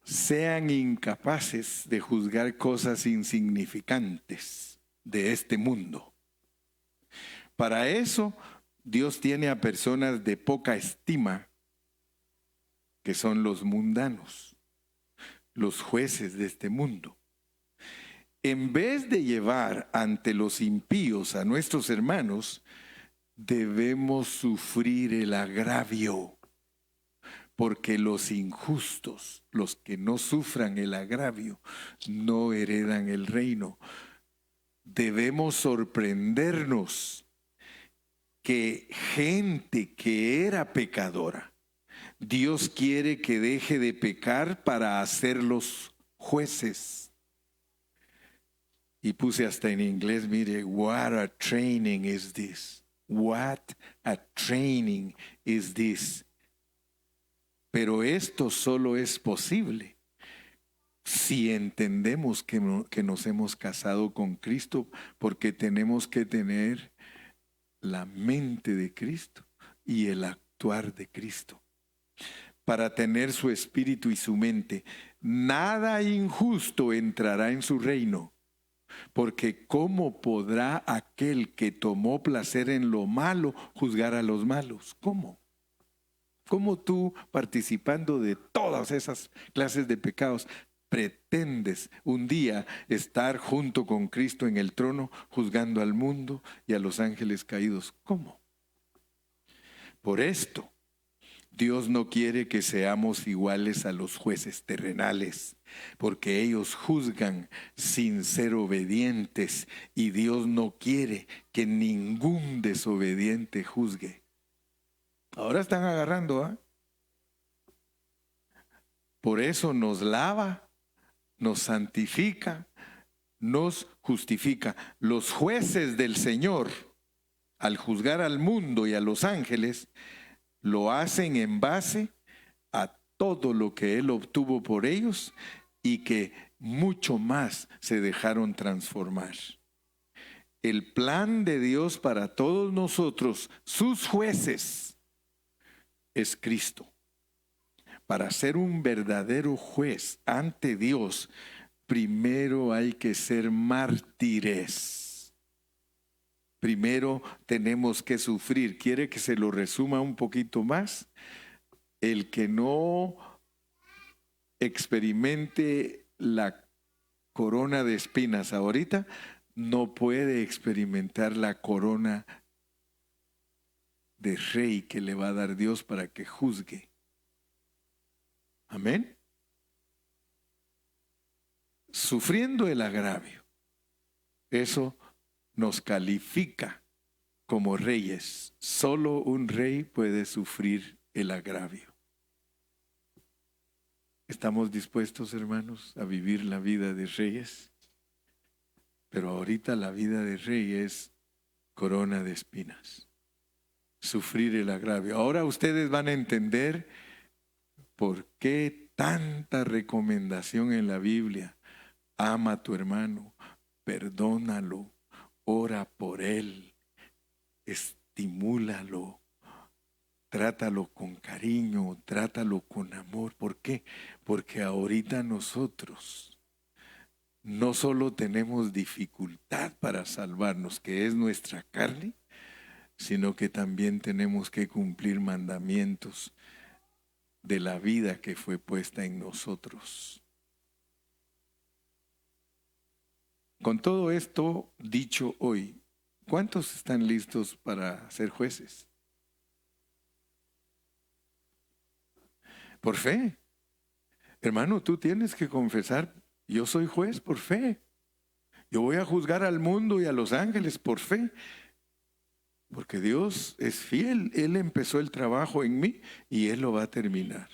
sean incapaces de juzgar cosas insignificantes de este mundo. Para eso, Dios tiene a personas de poca estima, que son los mundanos, los jueces de este mundo. En vez de llevar ante los impíos a nuestros hermanos, debemos sufrir el agravio, porque los injustos, los que no sufran el agravio, no heredan el reino. Debemos sorprendernos que gente que era pecadora, Dios quiere que deje de pecar para hacerlos jueces. Y puse hasta en inglés, mire, what a training is this. What a training is this. Pero esto solo es posible si entendemos que nos hemos casado con Cristo, porque tenemos que tener la mente de Cristo y el actuar de Cristo. Para tener su espíritu y su mente, nada injusto entrará en su reino. Porque ¿cómo podrá aquel que tomó placer en lo malo juzgar a los malos? ¿Cómo? ¿Cómo tú, participando de todas esas clases de pecados, pretendes un día estar junto con Cristo en el trono juzgando al mundo y a los ángeles caídos? ¿Cómo? Por esto, Dios no quiere que seamos iguales a los jueces terrenales, porque ellos juzgan sin ser obedientes y Dios no quiere que ningún desobediente juzgue. Ahora están agarrando, ¿ah? Por eso nos lava, nos santifica, nos justifica. Los jueces del Señor, al juzgar al mundo y a los ángeles, lo hacen en base a todo lo que Él obtuvo por ellos y que mucho más se dejaron transformar. El plan de Dios para todos nosotros, sus jueces, es Cristo. Para ser un verdadero juez ante Dios, primero hay que ser mártires. Primero tenemos que sufrir. ¿Quiere que se lo resuma un poquito más? El que no experimente la corona de espinas ahorita, no puede experimentar la corona de rey que le va a dar Dios para que juzgue. Amén. Sufriendo el agravio, eso nos califica como reyes. Solo un rey puede sufrir el agravio. ¿Estamos dispuestos, hermanos, a vivir la vida de reyes? Pero ahorita la vida de rey es corona de espinas. Sufrir el agravio. Ahora ustedes van a entender por qué tanta recomendación en la Biblia. Ama a tu hermano, perdónalo, ora por él, estimúlalo, trátalo con cariño, trátalo con amor. ¿Por qué? Porque ahorita nosotros no solo tenemos dificultad para salvarnos, que es nuestra carne, sino que también tenemos que cumplir mandamientos de la vida que fue puesta en nosotros. Con todo esto dicho hoy, ¿cuántos están listos para ser jueces? Por fe. Hermano, tú tienes que confesar, yo soy juez por fe. Yo voy a juzgar al mundo y a los ángeles por fe. Porque Dios es fiel. Él empezó el trabajo en mí y Él lo va a terminar.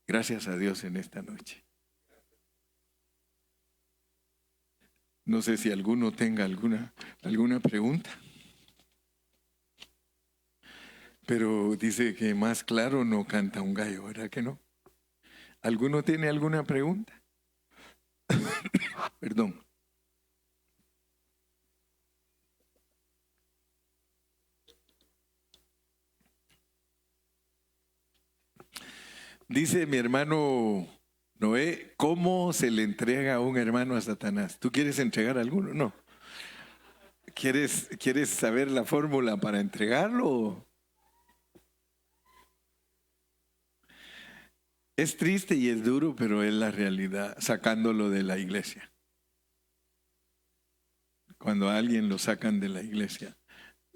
Gracias a Dios en esta noche. No sé si alguno tenga alguna pregunta. Pero dice que más claro no canta un gallo, ¿verdad que no? ¿Alguno tiene alguna pregunta? Perdón. Dice mi hermano Noé, ¿cómo se le entrega a un hermano a Satanás? ¿Tú quieres entregar a alguno? No. ¿Quieres saber la fórmula para entregarlo? Es triste y es duro, pero es la realidad, sacándolo de la iglesia. Cuando a alguien lo sacan de la iglesia,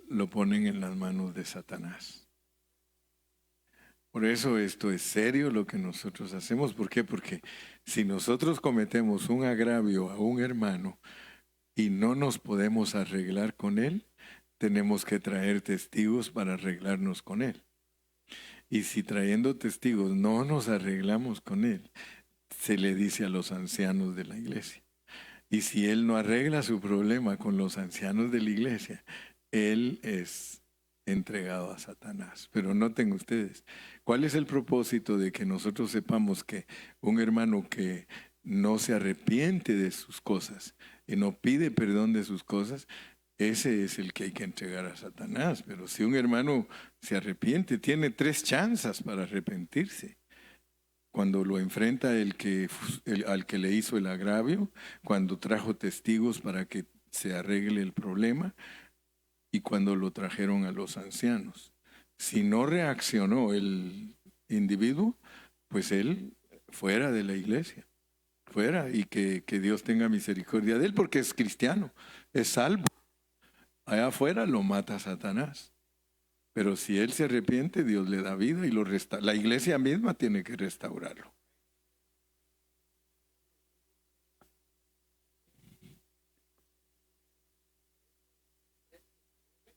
lo ponen en las manos de Satanás. Por eso esto es serio lo que nosotros hacemos. ¿Por qué? Porque si nosotros cometemos un agravio a un hermano y no nos podemos arreglar con él, tenemos que traer testigos para arreglarnos con él. Y si trayendo testigos no nos arreglamos con él, se le dice a los ancianos de la iglesia. Y si él no arregla su problema con los ancianos de la iglesia, él es entregado a Satanás. Pero noten ustedes, ¿cuál es el propósito de que nosotros sepamos que un hermano que no se arrepiente de sus cosas y no pide perdón de sus cosas, ese es el que hay que entregar a Satanás? Pero si un hermano se arrepiente, tiene 3 chances para arrepentirse. Cuando lo enfrenta al que le hizo el agravio, cuando trajo testigos para que se arregle el problema y cuando lo trajeron a los ancianos. Si no reaccionó el individuo, pues él fuera de la iglesia, fuera, y que Dios tenga misericordia de él porque es cristiano, es salvo. Allá afuera lo mata Satanás. Pero si él se arrepiente, Dios le da vida y lo restaura. La iglesia misma tiene que restaurarlo.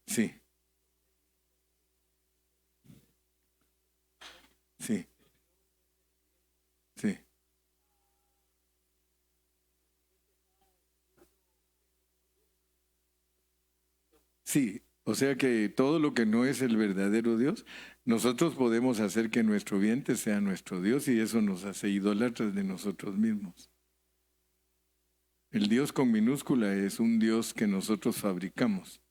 Sí, sí, sí. Sí, o sea que todo lo que no es el verdadero Dios, nosotros podemos hacer que nuestro vientre sea nuestro Dios y eso nos hace idólatras de nosotros mismos. El Dios con minúscula es un Dios que nosotros fabricamos.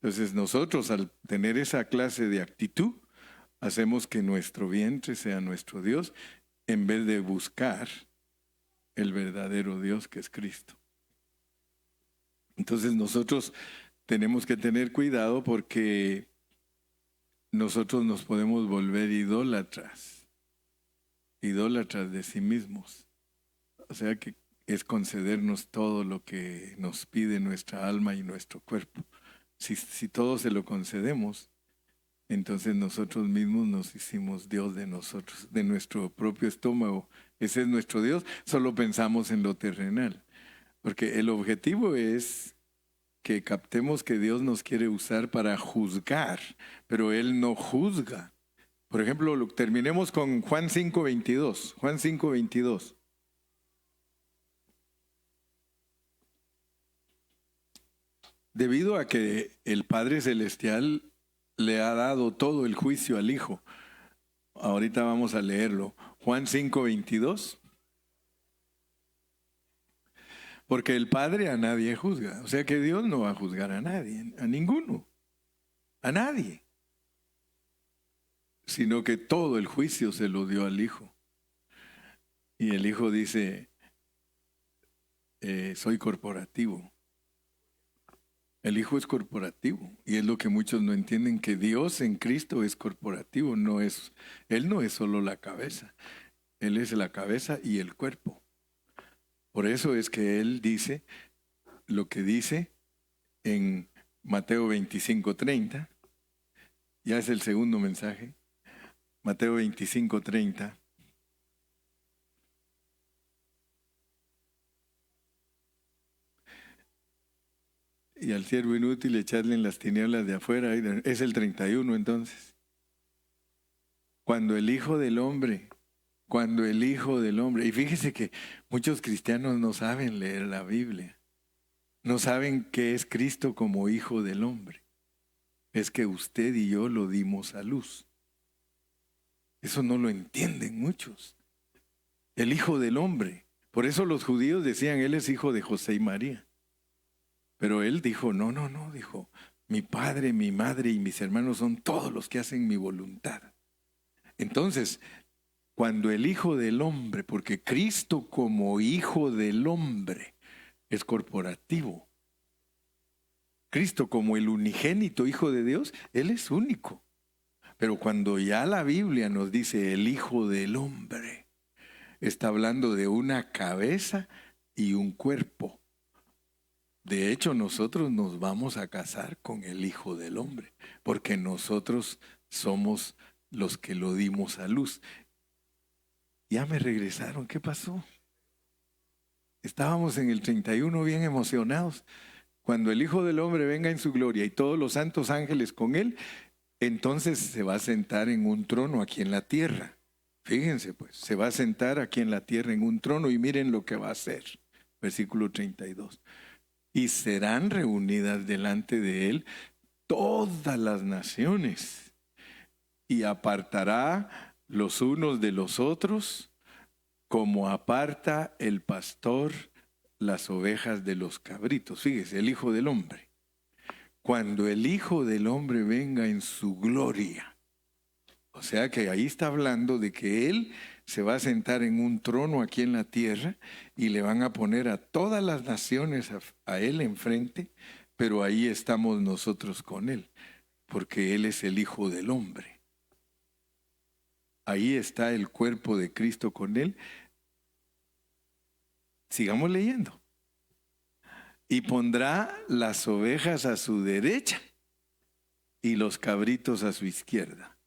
Entonces nosotros al tener esa clase de actitud, hacemos que nuestro vientre sea nuestro Dios en vez de buscar el verdadero Dios que es Cristo. Entonces nosotros tenemos que tener cuidado porque nosotros nos podemos volver idólatras de sí mismos. O sea que es concedernos todo lo que nos pide nuestra alma y nuestro cuerpo. Si todo se lo concedemos, entonces nosotros mismos nos hicimos Dios de nosotros, de nuestro propio estómago. Ese es nuestro Dios, solo pensamos en lo terrenal. Porque el objetivo es que captemos que Dios nos quiere usar para juzgar, pero Él no juzga. Por ejemplo, terminemos con Juan 5:22. Juan 5:22. Debido a que el Padre Celestial le ha dado todo el juicio al Hijo. Ahorita vamos a leerlo. Juan 5:22. Porque el Padre a nadie juzga. O sea que Dios no va a juzgar a nadie, a ninguno, a nadie. Sino que todo el juicio se lo dio al Hijo. Y el Hijo dice, soy corporativo. El Hijo es corporativo. Y es lo que muchos no entienden, que Dios en Cristo es corporativo. Él no es solo la cabeza. Él es la cabeza y el cuerpo. Por eso es que Él dice lo que dice en Mateo 25:30. Ya es el segundo mensaje. Mateo 25:30. Y al siervo inútil echarle en las tinieblas de afuera. Es el 31 entonces. Cuando el Hijo del Hombre, y fíjese que muchos cristianos no saben leer la Biblia. No saben qué es Cristo como Hijo del Hombre. Es que usted y yo lo dimos a luz. Eso no lo entienden muchos. el Hijo del Hombre. Por eso los judíos decían, Él es hijo de José y María. Pero Él dijo, no, dijo, mi padre, mi madre y mis hermanos son todos los que hacen mi voluntad. Entonces, cuando el Hijo del Hombre, porque Cristo como Hijo del Hombre es corporativo, Cristo como el unigénito Hijo de Dios, Él es único. Pero cuando ya la Biblia nos dice el Hijo del Hombre, está hablando de una cabeza y un cuerpo. De hecho, nosotros nos vamos a casar con el Hijo del Hombre, porque nosotros somos los que lo dimos a luz. Ya me regresaron, ¿qué pasó? Estábamos en el 31 bien emocionados. Cuando el Hijo del Hombre venga en su gloria y todos los santos ángeles con él, entonces se va a sentar en un trono aquí en la tierra. Fíjense pues, se va a sentar aquí en la tierra en un trono y miren lo que va a hacer. Versículo 32. Y serán reunidas delante de él todas las naciones y apartará los unos de los otros como aparta el pastor las ovejas de los cabritos. Fíjese, el Hijo del Hombre. Cuando el Hijo del Hombre venga en su gloria. O sea que ahí está hablando de que Él se va a sentar en un trono aquí en la tierra y le van a poner a todas las naciones a Él enfrente, pero ahí estamos nosotros con Él, porque Él es el Hijo del Hombre. Ahí está el cuerpo de Cristo con Él. Sigamos leyendo. Y pondrá las ovejas a su derecha y los cabritos a su izquierda.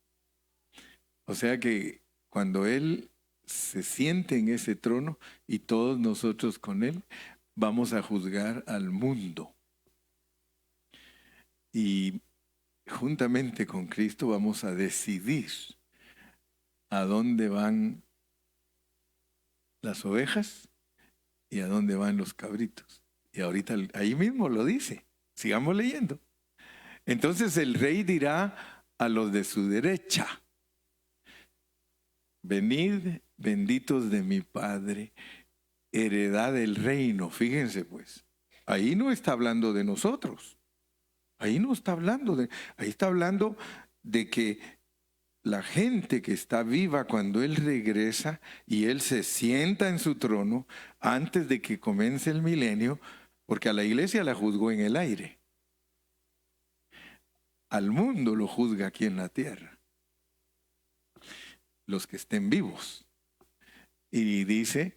O sea que cuando Él se siente en ese trono y todos nosotros con Él, vamos a juzgar al mundo. Y juntamente con Cristo vamos a decidir a dónde van las ovejas y a dónde van los cabritos. Y ahorita ahí mismo lo dice. Sigamos leyendo. Entonces el rey dirá a los de su derecha: venid, benditos de mi Padre, heredad del reino. Fíjense pues, ahí no está hablando de nosotros. Ahí no está hablando ahí está hablando de que la gente que está viva cuando Él regresa y Él se sienta en su trono antes de que comience el milenio, porque a la iglesia la juzgó en el aire. Al mundo lo juzga aquí en la tierra. Los que estén vivos. Y dice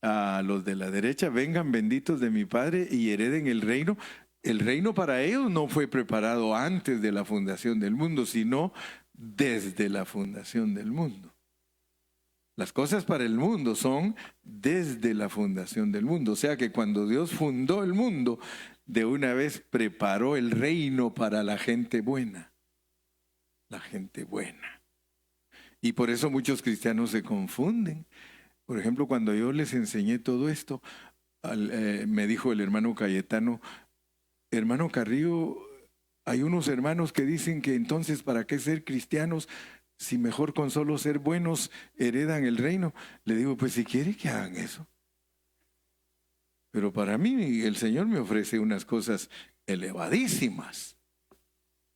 a los de la derecha: vengan benditos de mi Padre y hereden el reino. El reino para ellos no fue preparado antes de la fundación del mundo, sino desde la fundación del mundo. Las cosas para el mundo son desde la fundación del mundo. O sea que cuando Dios fundó el mundo, de una vez preparó el reino para la gente buena. La gente buena. Y por eso muchos cristianos se confunden. Por ejemplo, cuando yo les enseñé todo esto, me dijo el hermano Cayetano: hermano Carrillo, hay unos hermanos que dicen que entonces ¿para qué ser cristianos si mejor con solo ser buenos heredan el reino? Le digo, pues si quiere que hagan eso. Pero para mí el Señor me ofrece unas cosas elevadísimas.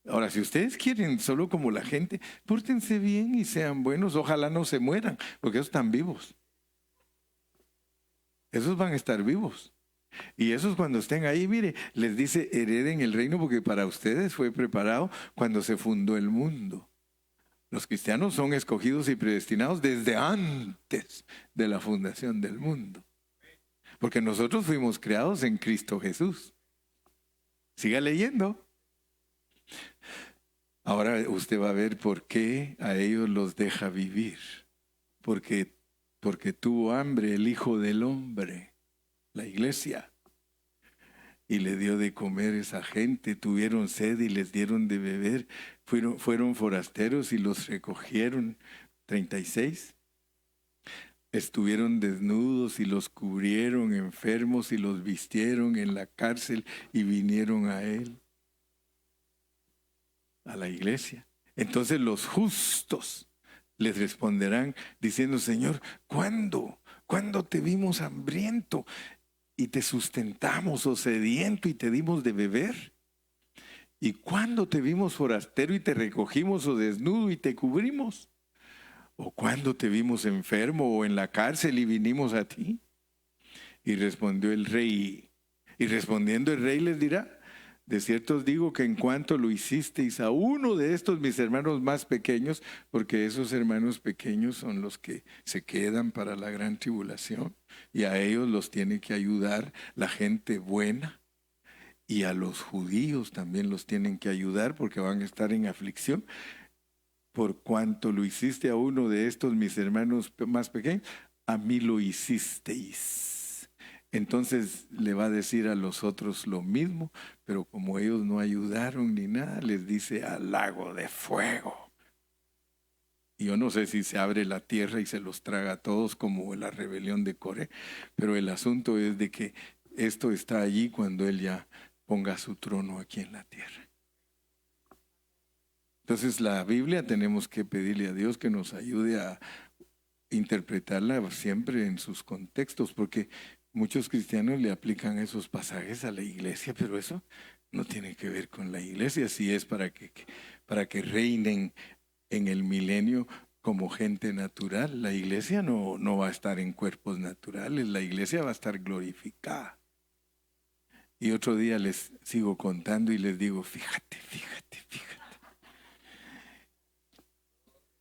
Ahora, si ustedes quieren solo como la gente, pórtense bien y sean buenos. Ojalá no se mueran, porque esos están vivos. Esos van a estar vivos. Y esos cuando estén ahí, mire, les dice hereden el reino, porque para ustedes fue preparado cuando se fundó el mundo. Los cristianos son escogidos y predestinados desde antes de la fundación del mundo. Porque nosotros fuimos creados en Cristo Jesús. Siga leyendo. Ahora usted va a ver por qué a ellos los deja vivir. Porque tuvo hambre el Hijo del Hombre, la iglesia, y le dio de comer a esa gente. Tuvieron sed y les dieron de beber. Fueron forasteros y los recogieron. 36. Estuvieron desnudos y los cubrieron, enfermos y los vistieron, en la cárcel y vinieron a Él, a la iglesia. Entonces los justos les responderán diciendo: Señor, ¿cuándo? ¿Cuándo te vimos hambriento y te sustentamos, o sediento y te dimos de beber? ¿Y cuándo te vimos forastero y te recogimos, o desnudo y te cubrimos? ¿O cuándo te vimos enfermo o en la cárcel y vinimos a ti? Y respondió el rey, y respondiendo el rey les dirá: de cierto os digo que en cuanto lo hicisteis a uno de estos mis hermanos más pequeños, porque esos hermanos pequeños son los que se quedan para la gran tribulación, y a ellos los tiene que ayudar la gente buena, y a los judíos también los tienen que ayudar porque van a estar en aflicción. Por cuanto lo hiciste a uno de estos mis hermanos más pequeños, a mí lo hicisteis. Entonces le va a decir a los otros lo mismo, pero como ellos no ayudaron ni nada, les dice: al lago de fuego. Y yo no sé si se abre la tierra y se los traga a todos como la rebelión de Coré, pero el asunto es de que esto está allí cuando Él ya ponga su trono aquí en la tierra. Entonces la Biblia tenemos que pedirle a Dios que nos ayude a interpretarla siempre en sus contextos, porque muchos cristianos le aplican esos pasajes a la iglesia, pero eso no tiene que ver con la iglesia. Si es para que reinen en el milenio como gente natural, la iglesia no va a estar en cuerpos naturales, la iglesia va a estar glorificada. Y otro día les sigo contando y les digo: fíjate.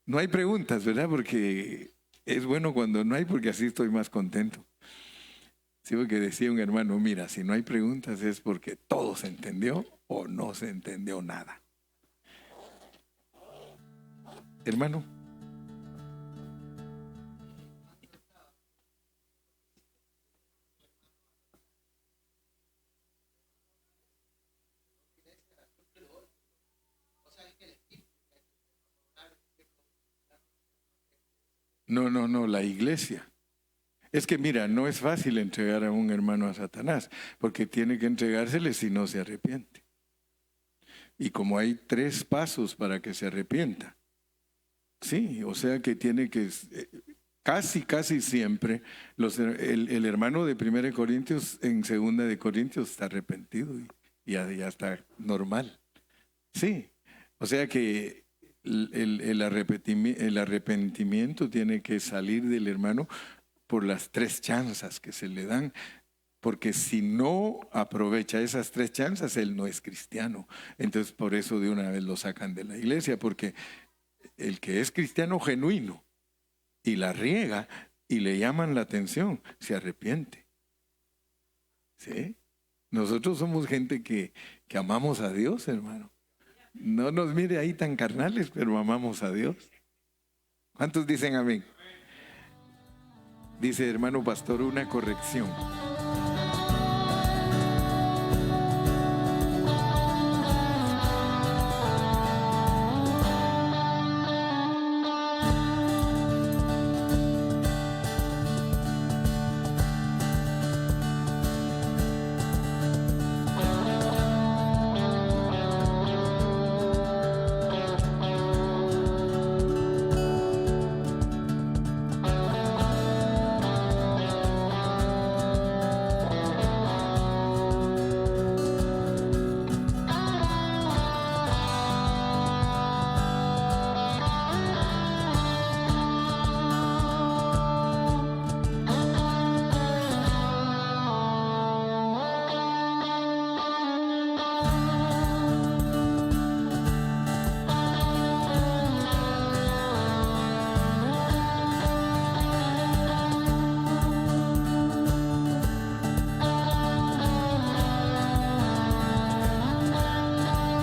No hay preguntas, ¿verdad? Porque es bueno cuando no hay, porque así estoy más contento. Sí, porque decía un hermano: mira, si no hay preguntas es porque todo se entendió o no se entendió nada. Hermano. No, la iglesia. Es que mira, no es fácil entregar a un hermano a Satanás, porque tiene que entregársele si no se arrepiente. Y como hay 3 pasos para que se arrepienta, sí, o sea que tiene que, casi siempre, el hermano de 1 Corintios, en 2 de Corintios está arrepentido y ya está normal. Sí, o sea que el arrepentimiento tiene que salir del hermano por las 3 chanzas que se le dan, porque si no aprovecha esas 3 chanzas, él no es cristiano. Entonces por eso de una vez lo sacan de la iglesia, porque el que es cristiano genuino y la riega y le llaman la atención, se arrepiente. ¿Sí? Nosotros somos gente que amamos a Dios, hermano. No nos mire ahí tan carnales, pero amamos a Dios. ¿Cuántos dicen amén? Dice, hermano pastor, una corrección.